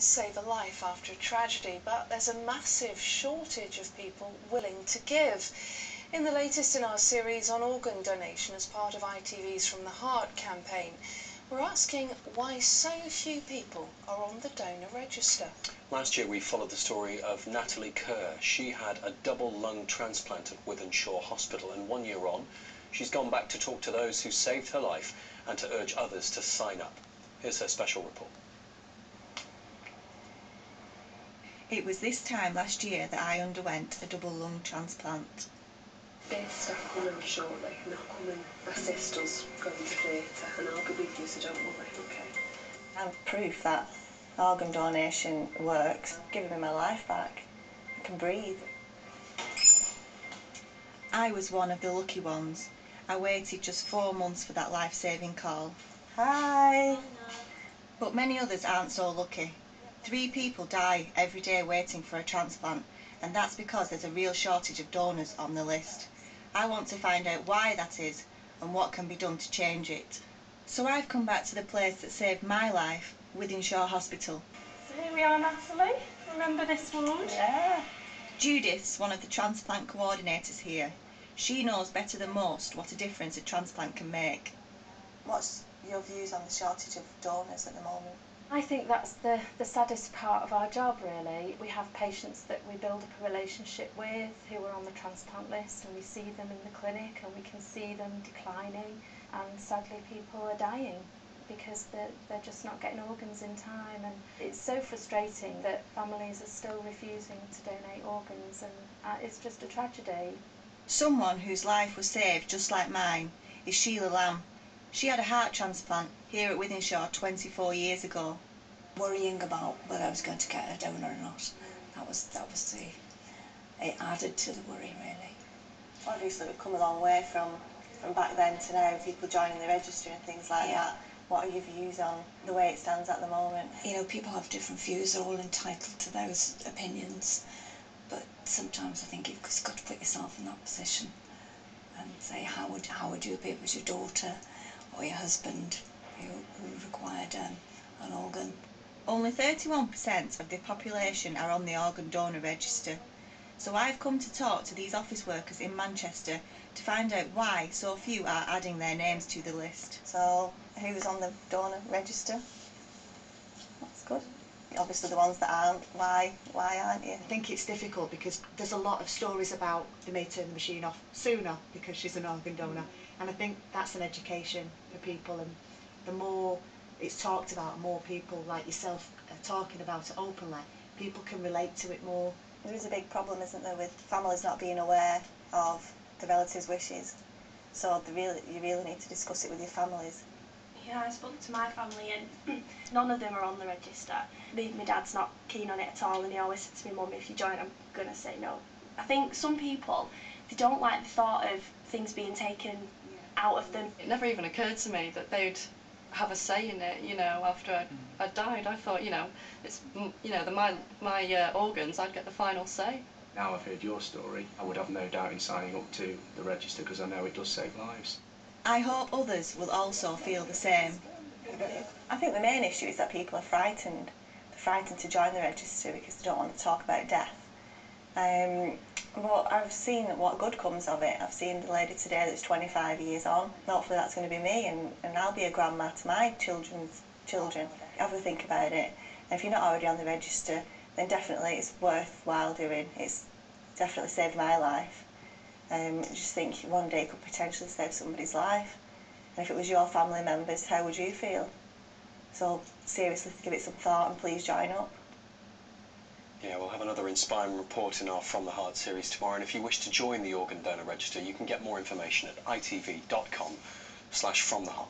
save a life after a tragedy, but there's a massive shortage of people willing to give. In the latest in our series on organ donation as part of ITV's From the Heart campaign, we're asking why so few people are on the donor register. Last year we followed the story of Natalie Kerr. She had a double lung transplant at Wythenshawe Hospital, and 1 year on, she's gone back to talk to those who saved her life and to urge others to sign up. Here's her special report. It was this time last year that I underwent a double lung transplant. There's staff coming shortly and they'll come and assist us going to theatre, and I'll be with you, so don't worry, okay? And proof that organ donation works, giving me my life back. I can breathe. I was one of the lucky ones. I waited just 4 months for that life-saving call. Hi! But many others aren't so lucky. 3 people die every day waiting for a transplant, and that's because there's a real shortage of donors on the list. I want to find out why that is and what can be done to change it. So I've come back to the place that saved my life, Wythenshawe Hospital. So here we are, Natalie. Remember this ward? Yeah. Judith's one of the transplant coordinators here. She knows better than most what a difference a transplant can make. What's your views on the shortage of donors at the moment? I think that's the saddest part of our job, really. We have patients that we build up a relationship with who are on the transplant list, and we see them in the clinic and we can see them declining, and sadly people are dying because they're just not getting organs in time. And it's so frustrating that families are still refusing to donate organs, and it's just a tragedy. Someone whose life was saved just like mine is Sheila Lamb. She had a heart transplant here at Wythenshawe 24 years ago. Worrying about whether I was going to get a donor or not. It added to the worry, really. Obviously we've come a long way from back then to now, people joining the register and things like that. What are your views on the way it stands at the moment? You know, people have different views, they're all entitled to those opinions, but sometimes I think you've just got to put yourself in that position and say, how would you be if it was your daughter or your husband who required an organ? Only 31% of the population are on the organ donor register. So I've come to talk to these office workers in Manchester to find out why so few are adding their names to the list. So who's on the donor register? That's good. Obviously the ones that aren't, why aren't you? I think it's difficult because there's a lot of stories about they may turn the machine off sooner because she's an organ donor, and I think that's an education for people, and the more it's talked about, more people like yourself are talking about it openly, people can relate to it more. There is a big problem, isn't there, with families not being aware of the relatives' wishes, so you really need to discuss it with your families. Yeah, I spoke to my family and none of them are on the register. My dad's not keen on it at all, and he always said to me, Mum, if you join I'm going to say no. I think some people, they don't like the thought of things being taken out of them. It never even occurred to me that they'd have a say in it, you know, after I died. I thought, you know, it's, you know, my organs, I'd get the final say. Now I've heard your story, I would have no doubt in signing up to the register because I know it does save lives. I hope others will also feel the same. I think the main issue is that people are frightened. They're frightened to join the register because they don't want to talk about death. But I've seen what good comes of it. I've seen the lady today that's 25 years on. Hopefully that's going to be me, and I'll be a grandma to my children's children. Have a think about it. And if you're not already on the register, then definitely it's worthwhile doing. It's definitely saved my life. I just think one day could potentially save somebody's life. And if it was your family members, how would you feel? So seriously, give it some thought and please join up. Yeah, we'll have another inspiring report in our From the Heart series tomorrow, and if you wish to join the organ donor register, you can get more information at itv.com/fromtheheart.